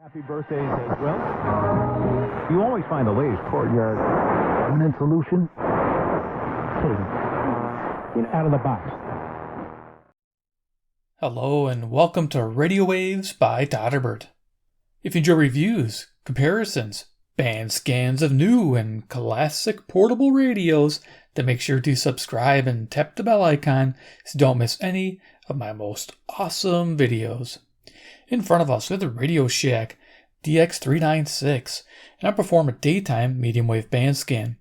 Happy birthdays as well. You always find the latest courtyard permanent solution. Out of the box. Hello and welcome to Radio Waves by Todderbert. If you enjoy reviews, comparisons, band scans of new and classic portable radios, then make sure to subscribe and tap the bell icon so you don't miss any of my most awesome videos. In front of us we have the Radio Shack DX-396, and I'll perform a daytime medium wave band scan.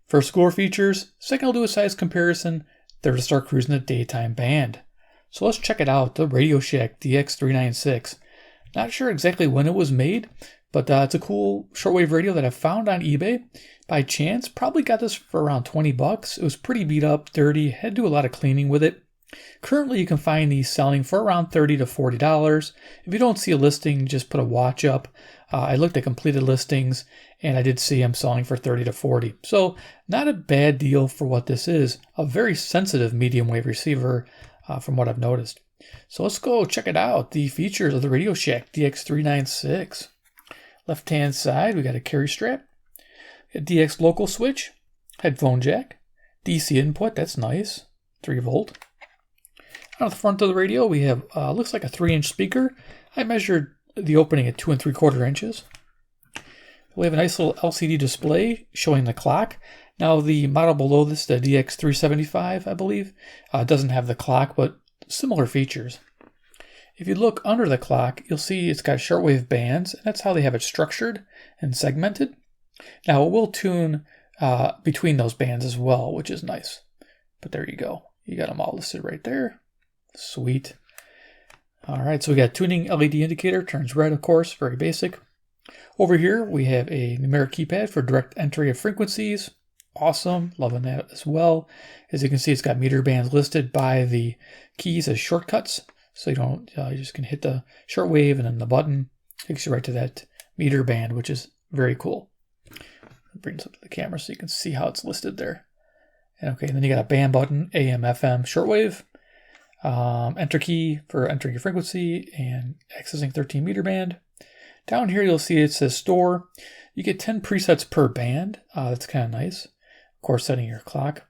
First score features, second I'll do a size comparison, third to start cruising the daytime band. So let's check it out, the Radio Shack DX-396. Not sure exactly when it was made, but it's a cool shortwave radio that I found on eBay. By chance, probably got this for around 20 bucks. It was pretty beat up, dirty, had to do a lot of cleaning with it. Currently, you can find these selling for around $30 to $40. If you don't see a listing, just put a watch up. I looked at completed listings, and I did see them selling for $30 to $40. So, not a bad deal for what this is. A very sensitive medium wave receiver, from what I've noticed. So let's go check it out. The features of the Radio Shack DX-396. Left-hand side, we got a carry strap, a DX local switch, headphone jack, DC input, that's nice, 3 volt. On the front of the radio, we have, looks like a 3-inch speaker. I measured the opening at 2 3/4 inches. We have a nice little LCD display showing the clock. Now the model below this, the DX-395, I believe, doesn't have the clock, but similar features. If you look under the clock, you'll see it's got shortwave bands, and that's how they have it structured and segmented. Now it will tune between those bands as well, which is nice. But there you go. You got them all listed right there. Sweet. All right, so we got tuning LED indicator, turns red, of course, very basic. Over here, we have a numeric keypad for direct entry of frequencies. Awesome, loving that as well. As you can see, it's got meter bands listed by the keys as shortcuts. So you don't, you just can hit the shortwave and then the button takes you right to that meter band, which is very cool. Bring this up to the camera so you can see how it's listed there. And okay, and then you got a band button, AM, FM, shortwave. Enter key for entering your frequency and accessing 13 meter band. Down here you'll see it says store. You get 10 presets per band. That's kind of nice. Of course, setting your clock.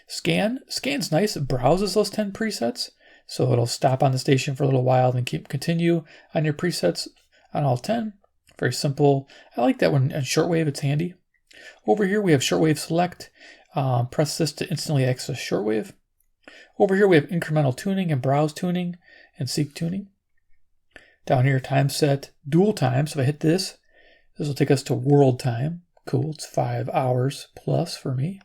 Scan's nice. It browses those 10 presets. So it'll stop on the station for a little while, then continue on your presets on all 10. Very simple. I like that one on shortwave. It's handy. Over here we have shortwave select. Press this to instantly access shortwave. Over here we have incremental tuning and browse tuning and seek tuning. Down here, time set, dual time. So if I hit this will take us to world time. Cool, it's 5 hours plus for me.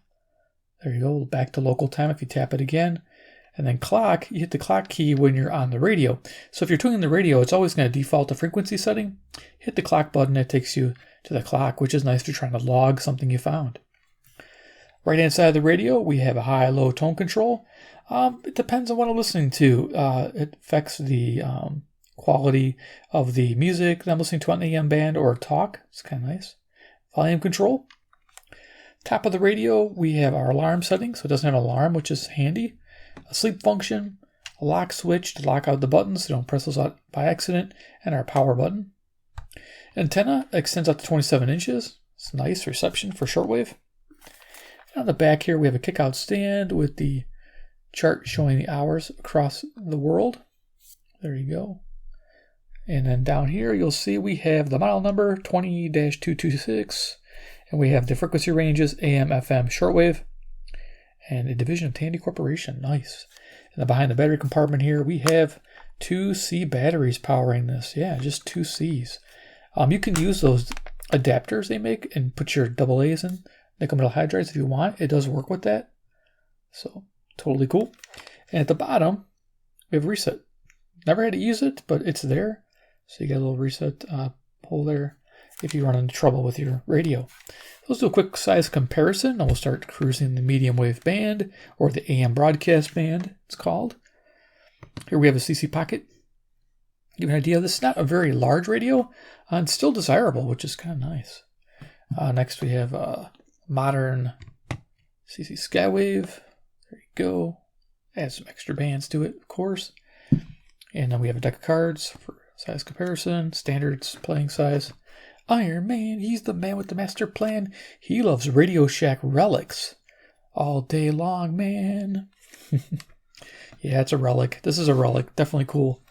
There you go, back to local time if you tap it again. And then clock, you hit the clock key when you're on the radio. So if you're tuning the radio, it's always going to default to frequency setting. Hit the clock button, it takes you to the clock, which is nice if you're trying to log something you found. Right hand side of the radio, we have a high-low tone control. It depends on what I'm listening to. It affects the quality of the music that I'm listening to on the AM band or talk. It's kind of nice. Volume control. Top of the radio, we have our alarm setting, so it doesn't have an alarm, which is handy. A sleep function, a lock switch to lock out the buttons so you don't press those out by accident, and our power button. Antenna extends out to 27 inches. It's nice reception for shortwave. And on the back here, we have a kick-out stand with the chart showing the hours across the world. There you go. And then down here, you'll see we have the model number 20-226, and we have the frequency ranges AM, FM, shortwave, and a division of Tandy Corporation. Nice. And then behind the battery compartment here, we have 2C batteries powering this. Yeah, just 2Cs. You can use those adapters they make and put your AA's in, nickel metal hydrides if you want. It does work with that. So, totally cool. And at the bottom, we have reset. Never had to use it, but it's there. So you get a little reset hole there if you run into trouble with your radio. Let's do a quick size comparison, and we'll start cruising the medium wave band, or the AM broadcast band, it's called. Here we have a CC pocket. Give you an idea, this is not a very large radio, and still desirable, which is kind of nice. Next we have a modern CC Skywave. There you go. Add some extra bands to it, of course. And then we have a deck of cards for Size comparison, standards, playing size. Iron Man, he's the man with the master plan. He loves Radio Shack relics. All day long, man. Yeah, it's a relic. This is a relic. Definitely cool.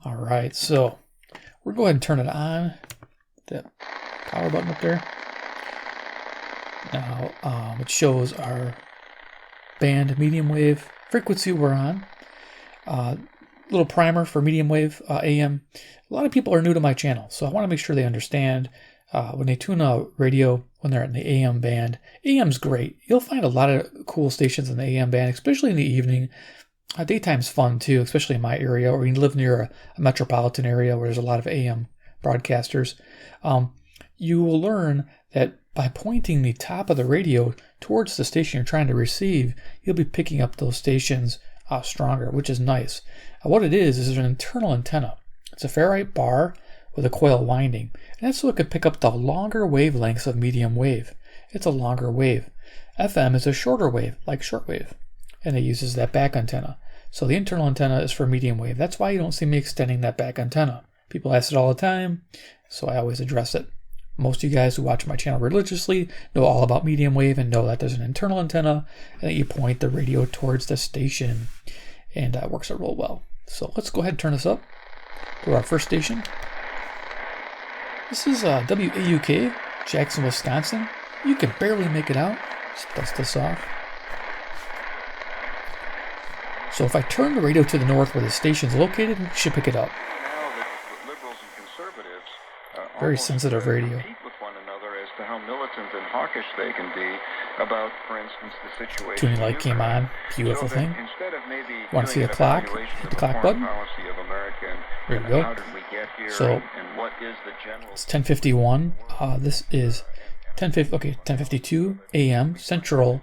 All right, so we'll go ahead and turn it on. That power button up there. Now, it shows our band medium wave frequency we're on. Little primer for medium wave AM. A lot of people are new to my channel, so I want to make sure they understand when they tune a radio when they're in the AM band. AM's great. You'll find a lot of cool stations in the AM band, especially in the evening. Daytime's fun too, especially in my area, or you live near a metropolitan area where there's a lot of AM broadcasters. You will learn that by pointing the top of the radio towards the station you're trying to receive, you'll be picking up those stations stronger, which is nice. What it is an internal antenna. It's a ferrite bar with a coil winding, and that's so it can pick up the longer wavelengths of medium wave. It's a longer wave. FM is a shorter wave, like shortwave, and it uses that back antenna. So the internal antenna is for medium wave. That's why you don't see me extending that back antenna. People ask it all the time, so I always address it. Most of you guys who watch my channel religiously know all about medium wave and know that there's an internal antenna and that you point the radio towards the station, and that works out real well. So let's go ahead and turn this up. Go to our first station. This is WAUK, Jackson, Wisconsin. You can barely make it out. Let's dust this off. So if I turn the radio to the north where the station's located, we should pick it up. Very sensitive radio. To how militant and hawkish they can be about, for instance, the situation. Tuning light came on. Beautiful thing. Want to see the clock? Hit the clock button. There you go. So it's 10:51. This is 10:52 a.m. Central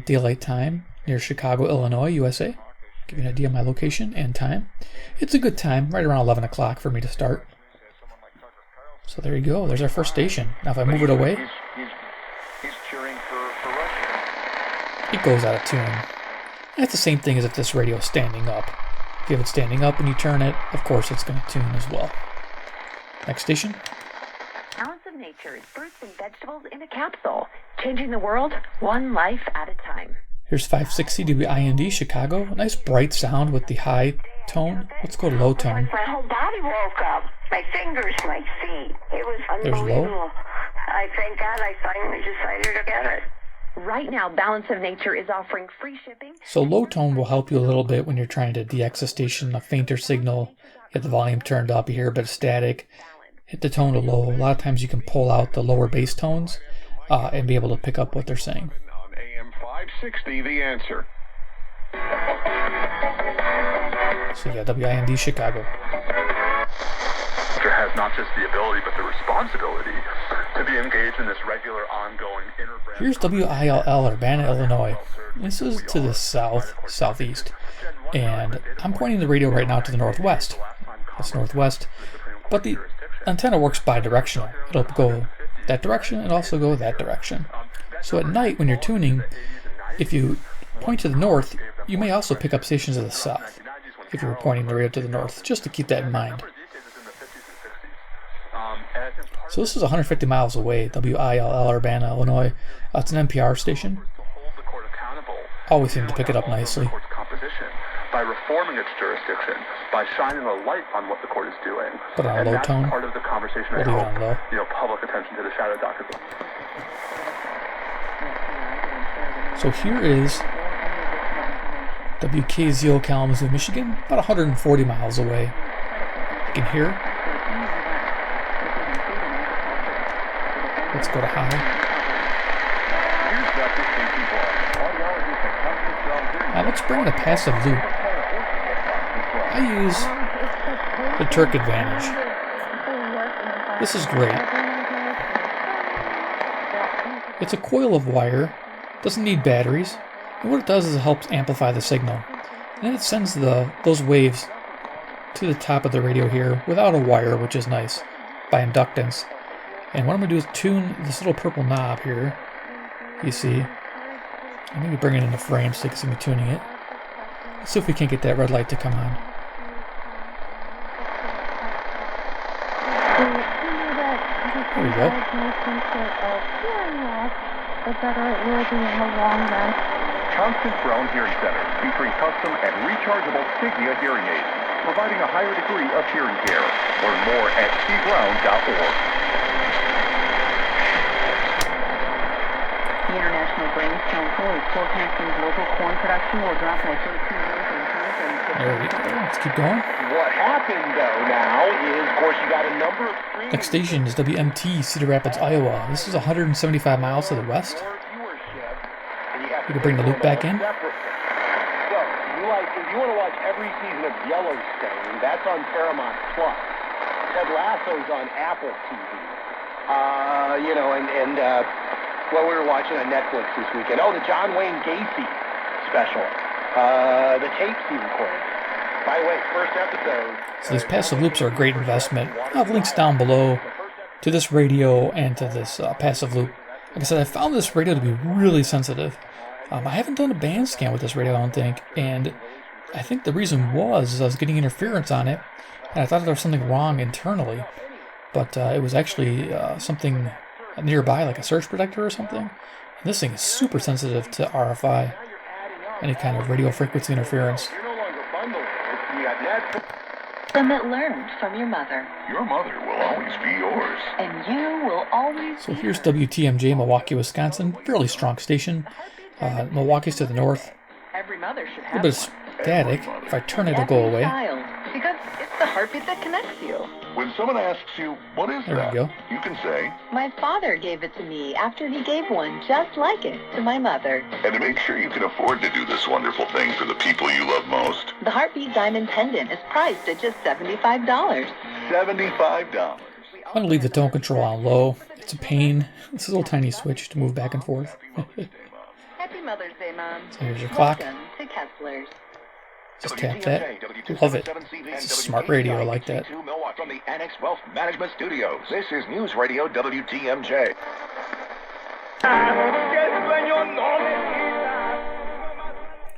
Daylight Time near Chicago, Illinois, USA. Give you an idea of my location and time. It's a good time, right around 11 o'clock for me to start. So there you go. There's our first station. Now if I move it away, he's cheering for Russia. It goes out of tune. That's the same thing as if this radio is standing up. If you have it standing up and you turn it, of course it's going to tune as well. Next station. Balance of Nature is fruits and vegetables in a capsule, changing the world one life at a time. Here's 560 WIND Chicago. A nice bright sound with the high tone. Let's go to low tone. My whole body woke up. My fingers, my feet. It was unbelievable. There's low. I thank God I finally decided to get it. Right now, Balance of Nature is offering free shipping. So low tone will help you a little bit when you're trying to DX a station, a fainter signal. Get the volume turned up, you hear a bit of static. Hit the tone to low. A lot of times you can pull out the lower bass tones and be able to pick up what they're saying. On AM 560, the answer. So yeah, WIND Chicago. Has not just the ability but the responsibility to be engaged in this regular ongoing interbrand. Here's WILL, Urbana, Illinois. This is to the southeast, and I'm pointing the radio right now to the northwest. That's northwest, but the antenna works bi-directional. It'll go that direction and also go that direction. So at night when you're tuning, if you point to the north, you may also pick up stations to the south if you're pointing the radio to the north, just to keep that in mind. So this is 150 miles away, WILL, Urbana, Illinois. It's an NPR station. Always seem to pick it up nicely. By reforming its jurisdiction, by shining a light on what the court is doing. Put on a low tone. Part of the conversation. We'll leave it on low. Public attention to the shadow doctor. So here is WKZO Kalamazoo, Michigan, about 140 miles away. You can hear. Let's go to high. Now let's bring the passive loop. I use the Turk Advantage. This is great. It's a coil of wire, doesn't need batteries, and what it does is it helps amplify the signal. And then it sends those waves to the top of the radio here without a wire, which is nice, by inductance. And what I'm going to do is tune this little purple knob here. You see. I'm going to bring it into frame so you can see me tuning it. Let's see if we can't get that red light to come on. There you go. The better it will be in the long run. Constance Brown Hearing Center, featuring custom and rechargeable Signia hearing aids, providing a higher degree of hearing care. Learn more at cbrown.org. The International Grains Council is forecasting global corn production will drop by 13 years in 2026. There we go. Let's keep going. What happened, though, now is, of course, you got a number of streams. Next station is WMT, Cedar Rapids, Iowa. This is 175 miles to the west. We can bring the loop back in. So, if you want to watch every season of Yellowstone, that's on Paramount Plus. Ted Lasso's on Apple TV. What we were watching on Netflix this weekend. Oh, the John Wayne Gacy special. The tapes he recorded. By the way, first episode. So these passive loops are a great investment. I'll have links down below to this radio and to this passive loop. Like I said, I found this radio to be really sensitive. I haven't done a band scan with this radio, I don't think, and I think the reason was I was getting interference on it, and I thought there was something wrong internally, but it was actually something nearby, like a surge protector or something. And this thing is super sensitive to RFI, any kind of radio frequency interference. Emmett learned from your mother. Your mother will always be yours. And you will always So here's WTMJ, Milwaukee, Wisconsin. Fairly strong station. Milwaukee's to the north. Every mother should A have little bit of static. If I turn it, it'll go away. child, because it's the heartbeat that connects you. When someone asks you, what is There we that? go. You can say, My father gave it to me after he gave one just like it to my mother. and to make sure you can afford to do this wonderful thing for the people you love most, The Heartbeat Diamond Pendant is priced at just $75. $75. I'm going to leave the tone control on low. It's a pain. This is a little tiny switch to move back and forth. Happy Mother's Day, Mom. So here's your clock. Welcome to Kessler's. Just tap that. Love it. It's a smart radio. I like that. From the Annex Wealth Management Studios, this is News Radio WTMJ.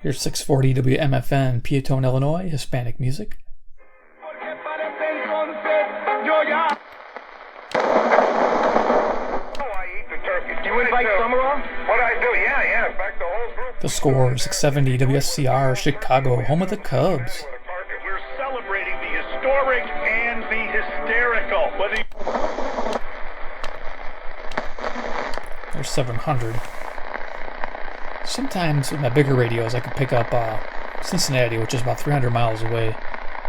Here's 640 WMFN, Peatone, Illinois, Hispanic music. Do you invite Summerall? What I do? Yeah. In fact, the whole group. The score, 670 WSCR, Chicago, home of the Cubs. We're celebrating the historic and the hysterical. There's 700. Sometimes with my bigger radios, I can pick up Cincinnati, which is about 300 miles away.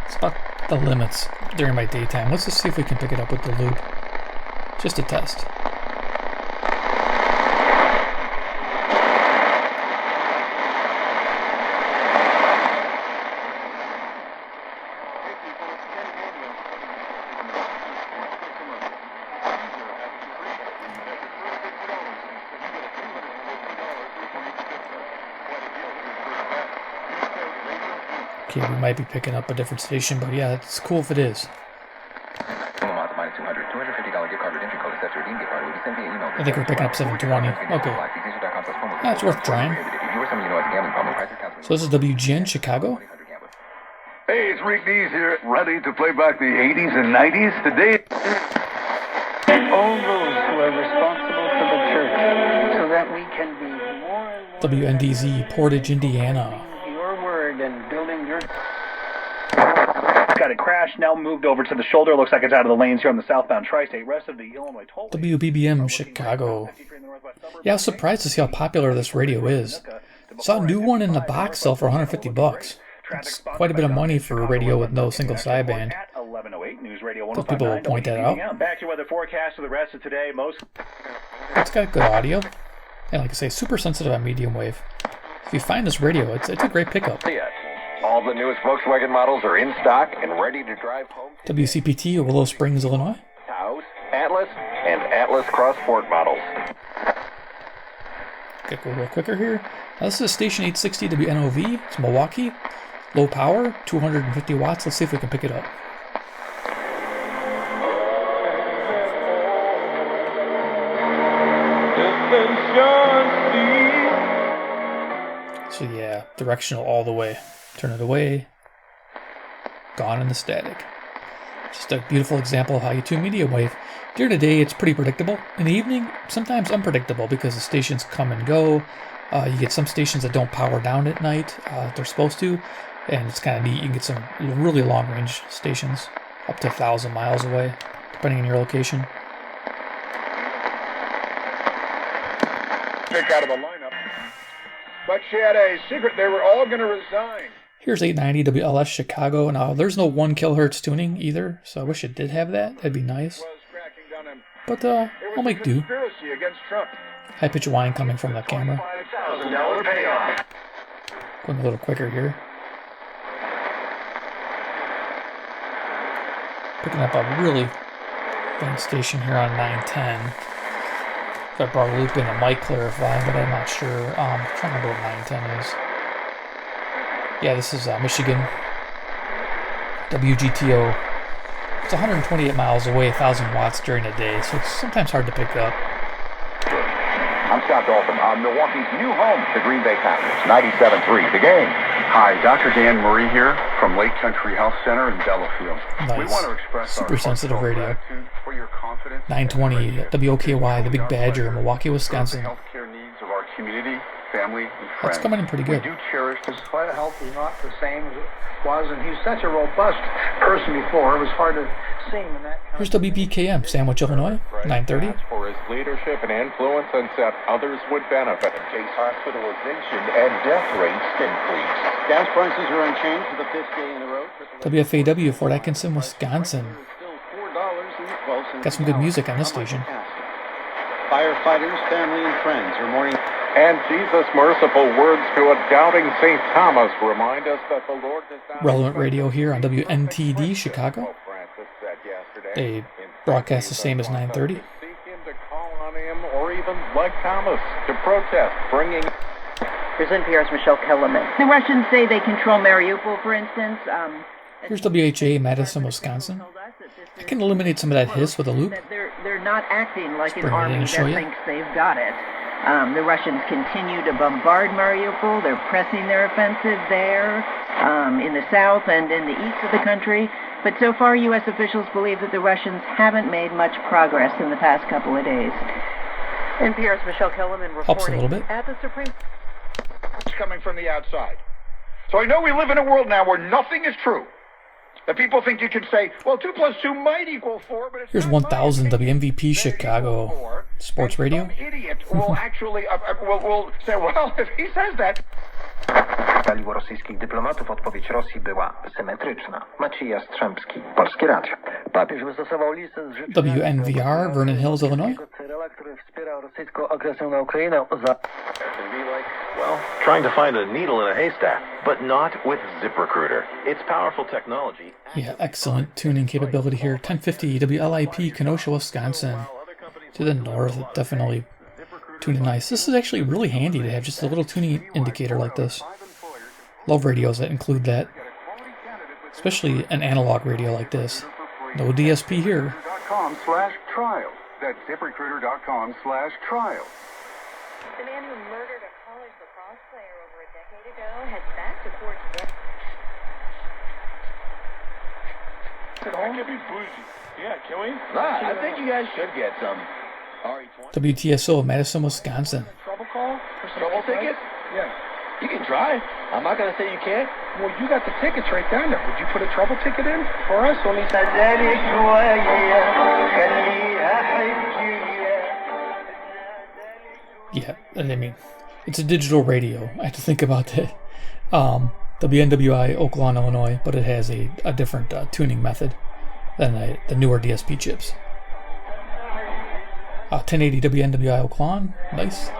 It's about the limits during my daytime. Let's just see if we can pick it up with the loop. Just a test. Okay, we might be picking up a different station, but yeah, it's cool if it is. I think we're picking up 720. Okay. That's worth trying. So this is WGN Chicago. Hey, it's Rick Dees here, ready to play back the 80s and 90s today. All those who are responsible for the church, so that we can be more and more WNDZ, Portage, Indiana. your word and building your... Got it crashed, now moved over to the shoulder. Looks like it's out of the lanes here on the southbound tri-state. Rest of the Illinois toll. WBBM Chicago. Yeah, I was surprised to see how popular this radio is. Saw a new one in the box sell for $150. That's quite a bit of money for a radio with no single sideband. Those people will point that out. Back to weather forecast for the rest of today. It's got good audio. And like I say, super sensitive on medium wave. If you find this radio, it's a great pickup. All the newest Volkswagen models are in stock and ready to drive home. WCPT, Willow Springs, Illinois. Taos, Atlas, and Atlas Cross Sport models. Okay, go a little quicker here. Now, this is station 860 WNOV. It's Milwaukee. Low power, 250 watts. Let's see if we can pick it up. So yeah, directional all the way. Turn it away. Gone in the static. Just a beautiful example of how you tune medium wave. During the day, it's pretty predictable. In the evening, sometimes unpredictable because the stations come and go. You get some stations that don't power down at night. They're supposed to. And it's kind of neat. You can get some really long-range stations up to 1,000 miles away, depending on your location. Pick out of the lineup. But she had a secret. They were all going to resign. Here's 890 WLS Chicago. Now, there's no 1 kHz tuning either, so I wish it did have that. That'd be nice. But I'll make do. High-pitch whine coming from the camera. Going a little quicker here. Picking up a really faint station here on 910. If I brought a loop in, it might clarify, but I'm not sure. I'm trying to remember what 910 is. Yeah, this is Michigan. WGTO. It's 128 miles away, 1,000 watts during the day, so it's sometimes hard to pick up. I'm Scott Dalton on Milwaukee's new home, the Green Bay Packers, 97.3, The Game. Hi, Dr. Dan Murray here from Lake Country Health Center in Delafield. Nice. We want to express super sensitive radio. for your confidence 920 WOKY, the Big Badger, Milwaukee, Wisconsin. The healthcare needs of our community, family, and friends. That's coming in pretty good. We do cherish this. His health is not the same as it was, and he's such a robust person before. It was hard to see him in that. Here's WBKM, Sandwich, Illinois, 930. For his leadership and influence and said others would benefit. Case hospitalization and death rates increase. Gas prices are unchanged for the 5th day in a row. WFAW, Fort Atkinson, Wisconsin. Got some good music on this station. Firefighters, family, and friends are mourning. And Jesus' merciful words to a doubting St. Thomas remind us that the Lord does not... Relevant radio here on WNTD, Chicago. They broadcast the same as 930. Seek him to call on him, or even, like Thomas, to protest, bringing... Here's NPR's Michelle Kellerman. The Russians say they control Mariupol, for instance. Here's WHA, Madison, Wisconsin. I can eliminate some of that hiss with a loop. They're not acting like an Bring it in army and that show you. thinks they've got it. The Russians continue to bombard Mariupol. They're pressing their offensive there, in the south and in the east of the country. But so far, U.S. officials believe that the Russians haven't made much progress in the past couple of days. NPR's Michelle Kellerman Helps a reporting little bit. at the Supreme... It's coming from the outside. So I know we live in a world now where nothing is true. That people think you can say, well, 2 + 2 might equal 4, but it's Here's 1000 WMVP Chicago Sports Radio. Some idiot will actually will say, well, if he says that. Paliwo rosyjskich dyplomatów, odpowiedź Rosji była symetryczna. Maciej Jastrzębski, Polskie Radio. Papież wystosował listę z życzeniami WNVR, Vernon Hills, Illinois. Cyrila, który wspierał rosyjską agresję na Ukrainę za... Well, trying to find a needle in a haystack, but not with ZipRecruiter. It's powerful technology. Yeah, excellent tuning capability here. 1050 WLIP, Kenosha, Wisconsin. To the north, definitely tuning nice. This is actually really handy to have just a little tuning indicator like this. Love radios that include that. Especially an analog radio like this. No DSP here. .com/trial. That's ZipRecruiter.com/trial. The man who murdered a college lacrosse player over a decade ago heads back to court today. Yeah, can we? I think you guys should get some. WTSO, Madison, Wisconsin. Trouble call? Trouble ticket? Yeah. You can try. I'm not going to say you can't. Well, you got the tickets right down there. Would you put a trouble ticket in for us? Yeah, I mean, it's a digital radio. I have to think about that. WNWI, Oaklawn, Illinois, but it has a different tuning method than the newer DSP chips. 1080 WNWI Oaklawn, nice.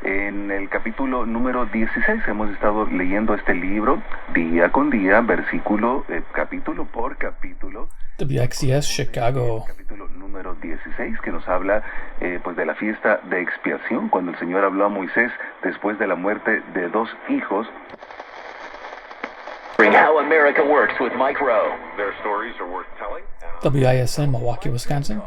En el capítulo número 16 hemos estado leyendo este libro día con día, versículo, capítulo por capítulo. WXCS Chicago. Capítulo número 16 que nos habla pues de la fiesta de expiación, cuando el Señor habló a Moisés después de la muerte de 2 hijos. How America works with Mike Rowe. Their stories are worth telling. WISN, Milwaukee, Wisconsin.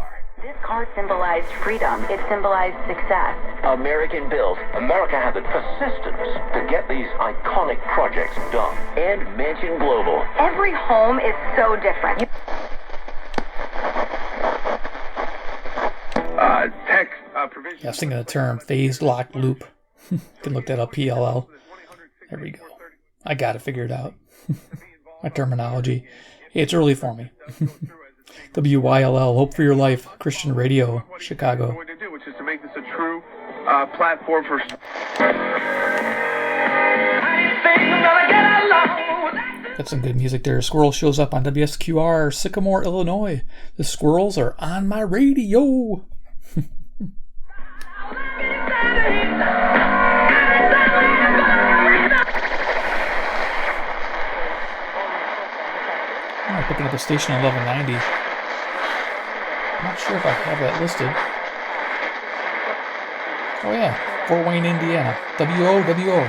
This card symbolized freedom. It symbolized success. American built. America had the persistence to get these iconic projects done. And mention global. Every home is so different. Yeah, I was thinking of the term phased locked loop. You can look that up, PLL. There we go. I got it figured out. My terminology. Hey, it's early for me. WYLL, Hope for Your Life, Christian Radio, Chicago. Which is to make this a true platform for... Got some good music there. Squirrel shows up on WSQR, Sycamore, Illinois. The squirrels are on my radio. Picking up a station 1190. I'm not sure if I have that listed. Oh yeah, Fort Wayne, Indiana. WOWO.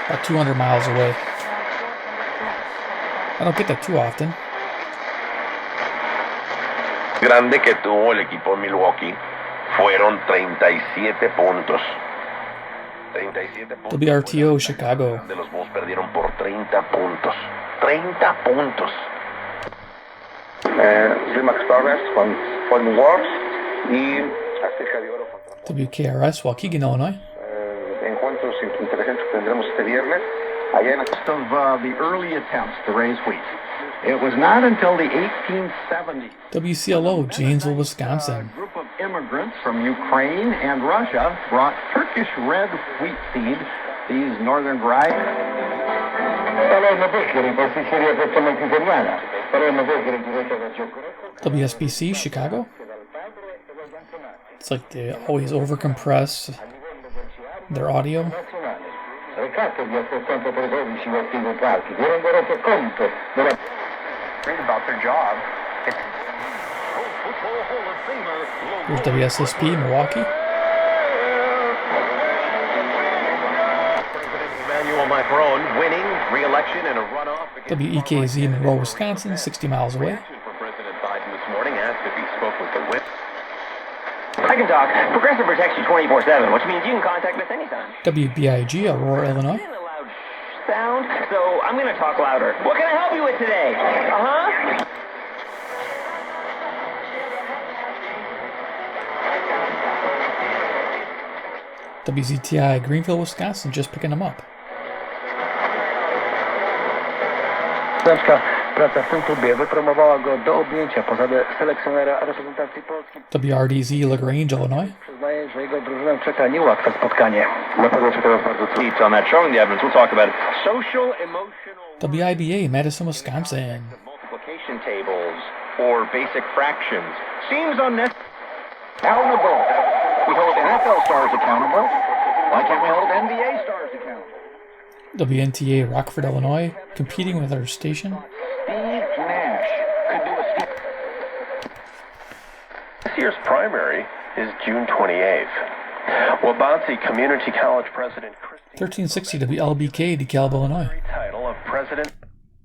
About 200 miles away. I don't get that too often. Grande que tuvo el equipo Milwaukee fueron 37 puntos. WRTO Chicago. De los Bulls perdieron por 30 puntos. 30 puntos. Max Progress con New Works y WKRS, Waukegan, Illinois. Encuentros interesantes tendremos este viernes. Allá en the early attempts to raise wheat. It was not until the 1870s. WCLO, Janesville, Wisconsin. A group of immigrants from Ukraine and Russia brought Turkish red wheat seed, these northern varieties. WSBC, Chicago. It's like they always overcompress their audio. Great about their job. Here's WSSP, Milwaukee. Emmanuel Macron winning re-election in a runoff. WEKZ, Monroe, Wisconsin, 60 miles away. President Biden this morning asked if he spoke with the whip. I can talk. Progressive protects you 24/7, which means you can contact us anytime. WBIG, Aurora, Illinois. Sound, so I'm gonna talk louder. What can I help you with today? WZTI, Greenville, Wisconsin, just picking them up. WRDZ, LaGrange, Illinois. On that showing the evidence, we'll talk about it. Social, emotional... WIBA, Madison, Wisconsin. Multiplication tables or basic fractions seems unnecessary. Accountable. We hold NFL stars accountable. Why can't we hold NBA stars accountable? WNTA, Rockford, Illinois, competing with our station. Steve Nash could do a... This year's primary is June 28th. Wabansie Community College President 1360 WLBK, DeKalb, Illinois. Title of President.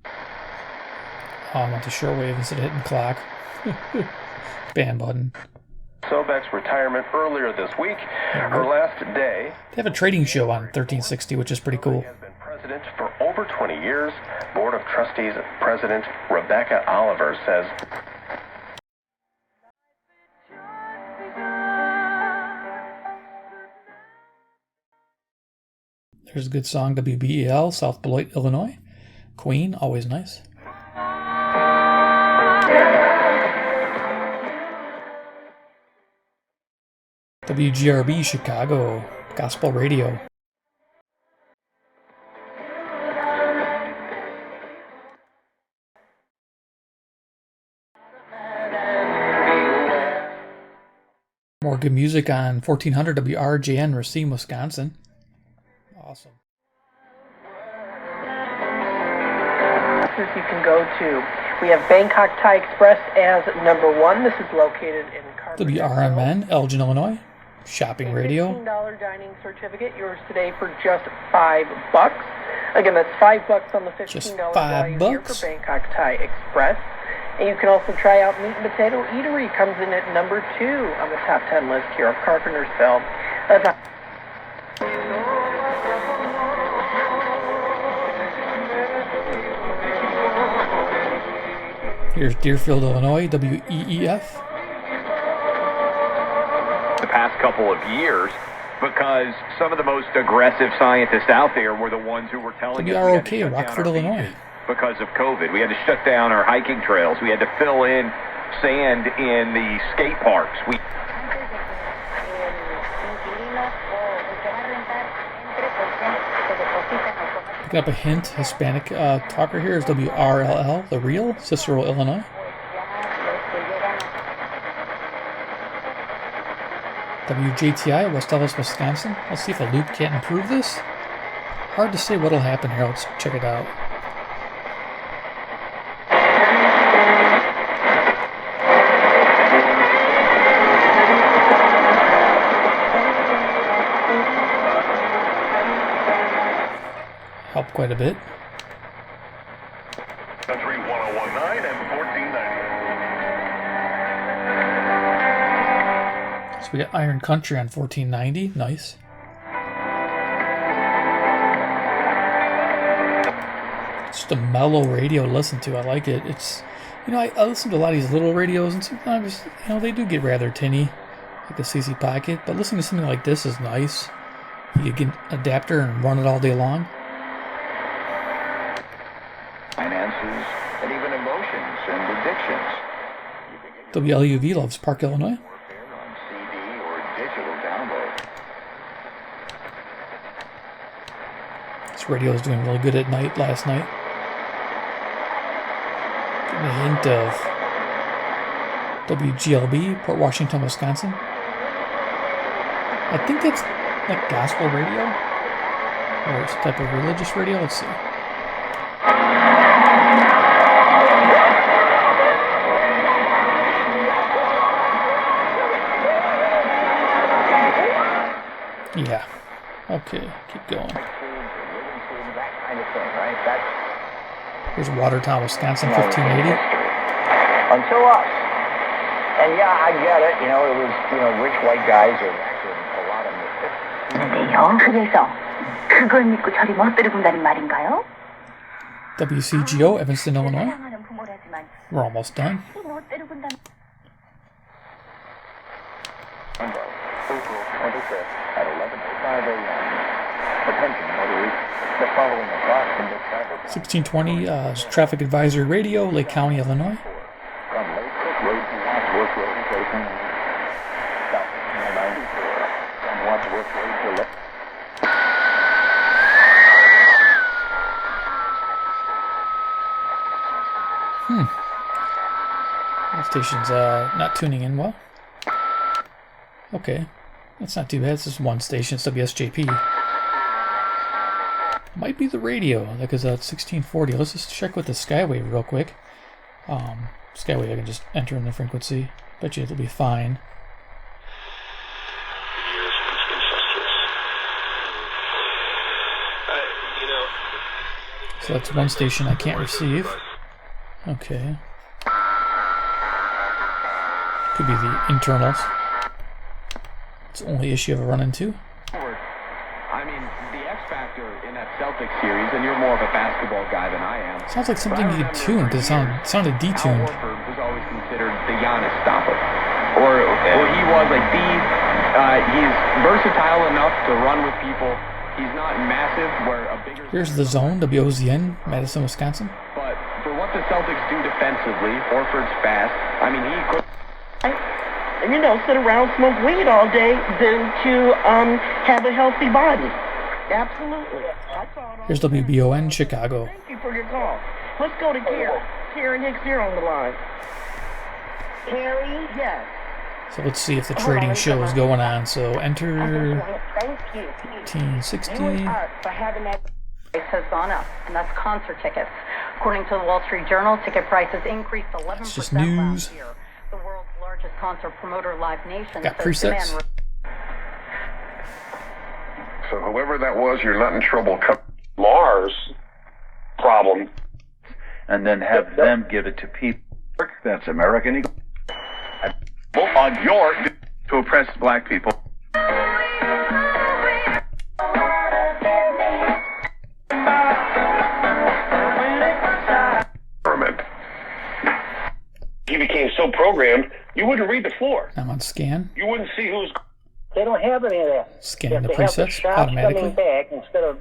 Oh, I went to shortwave instead of hitting the clock. Band button. Sobek's retirement earlier this week. Her last day. They have a trading show on 1360, which is pretty cool. Has been president for over 20 years. Board of Trustees President Rebecca Oliver says. There's a good song, WBEL, South Beloit, Illinois. Queen, always nice. WGRB, Chicago, Gospel Radio. More good music on 1400 WRJN, Racine, Wisconsin. Awesome. You can go to. We have Bangkok Thai Express as number 1. This is located in WRMN, Elgin, Illinois. Shopping radio. $15 dining certificate. Yours today for just $5. Again, that's $5 on the $15 just value here for Bangkok Thai Express. And you can also try out Meat and Potato Eatery. Comes in at number 2 on the top 10 list here of Carpentersville. Here's Deerfield, Illinois, WEEF. The past couple of years, because some of the most aggressive scientists out there were the ones who were telling us we had to shut Rockford, down our Illinois. beaches because of COVID. We had to shut down our hiking trails. We had to fill in sand in the skate parks. Picking up a hint, Hispanic talker here is WRLL, The Real, Cicero, Illinois. WJTI, West Ellis, Wisconsin. Let's see if a loop can't improve this. Hard to say what'll happen here. Let's check it out. Helped quite a bit. Country 1019 and 1490. So we got Iron Country on 1490. Nice. Just a mellow radio to listen to. I like it. It's, you know, I listen to a lot of these little radios, and sometimes, you know, they do get rather tinny, like a CC Pocket. But listening to something like this is nice. You get an adapter and run it all day long. Finances, and even emotions and addictions. WLUV loves Park, Illinois. On CD or digital download. This radio is doing really good at night last night. Getting a hint of WGLB, Port Washington, Wisconsin. I think that's like gospel radio, or some type of religious radio. Let's see. Yeah. Okay, keep going. Here's Watertown, Wisconsin, 1580. Until us. And yeah, I get it. You know, it was, you know, rich white guys are actually a lot of them. 그래서 그걸 믿고 저리 멋대로 군다는 말인가요? WCGO, Evanston, Illinois. We're almost done. April 25th at 11:05 a.m. Attention, motorists. The following approximate travel 1620, Traffic Advisory Radio, Lake County, Illinois. from Lakeshore Road to Wadsworth Road is open. South 94 from Wadsworth Road to Lake. That station's not tuning in well. Okay, that's not too bad. It's just one station. It's WSJP. Might be the radio, because that's 1640. Let's just check with the Skywave real quick. Skywave, I can just enter in the frequency. Bet you it'll be fine. So that's one station I can't receive. Okay. Could be the internals. It's the only issue I've run into. I mean, the X Factor in that Celtics series, and you're more of a basketball guy than I am. Sounds like something you could tune, because it sounded detuned. Al Horford was always considered the Giannis stopper. Or he was like he's versatile enough to run with people. He's not massive, where a bigger... Here's the zone, WOZN, Madison, Wisconsin. But for what the Celtics do defensively, Horford's fast. I mean, he could... And, you know, sit around, smoke weed all day than to have a healthy body. Absolutely. Here's WBON, Chicago. Thank you for your call. Let's go to Karen. Karen Hicks here on the line. Carrie? Yes. So let's see if the trading show is going on. So enter 1860. Price has gone up, and that's concert tickets. According to the Wall Street Journal, ticket prices increased 11% It's just news. last year. The world's largest concert promoter, Live Nation, Got says presets. demand. So whoever that was, you're not in trouble. Mars problem, and then have them give it to people. That's American Eagle. On your to oppress black people. You became so programmed, you wouldn't read the floor. I'm on scan. You wouldn't see who's. They don't have any of that. Scan the They have the presets shops automatically. coming back instead of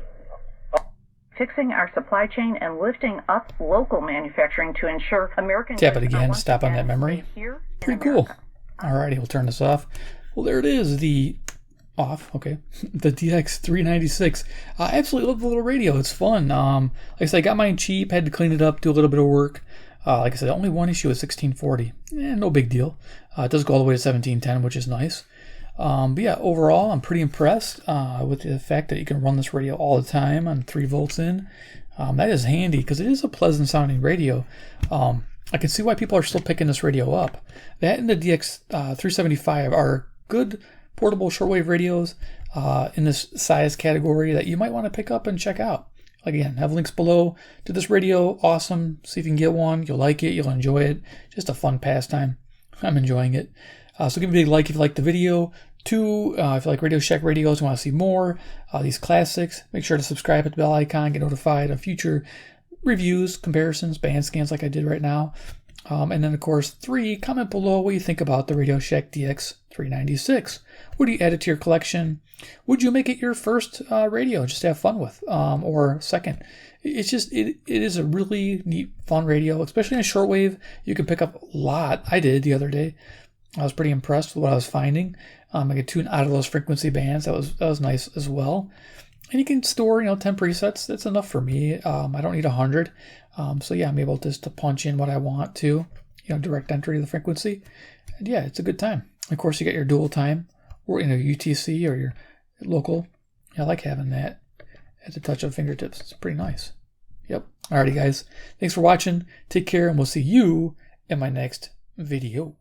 Fixing our supply chain and lifting up local manufacturing to ensure American. Tap it again, stop on that memory. Pretty cool. Alrighty, we'll turn this off. Well, there it is, the off, okay. The DX-396. I absolutely love the little radio. It's fun. Like I said, I got mine cheap, had to clean it up, do a little bit of work. Like I said, only one issue is 1640. No big deal. It does go all the way to 1710, which is nice. But yeah, overall, I'm pretty impressed with the fact that you can run this radio all the time on 3 volts in. That is handy because it is a pleasant sounding radio. I can see why people are still picking this radio up. That and the DX-375 are good portable shortwave radios in this size category that you might want to pick up and check out. Again, have links below to this radio. Awesome. See if you can get one. You'll like it. You'll enjoy it. Just a fun pastime. I'm enjoying it. So give me a big like if you like the video. 2, if you like Radio Shack radios and want to see more, these classics, make sure to subscribe, hit the bell icon, get notified of future reviews, comparisons, band scans like I did right now. And then, of course, 3, comment below what you think about the Radio Shack DX-396. Would you add it to your collection? Would you make it your first radio just to have fun with? Or second? It's just, it is a really neat, fun radio, especially in a shortwave. You can pick up a lot. I did the other day. I was pretty impressed with what I was finding. I could tune out of those frequency bands. That was nice as well. And you can store, 10 presets. That's enough for me. I don't need 100. So yeah, I'm able just to punch in what I want to, direct entry of the frequency. And yeah, it's a good time. Of course, you get your dual time or UTC or your local. I like having that at the touch of fingertips. It's pretty nice. Yep. Alrighty, guys. Thanks for watching. Take care, and we'll see you in my next video.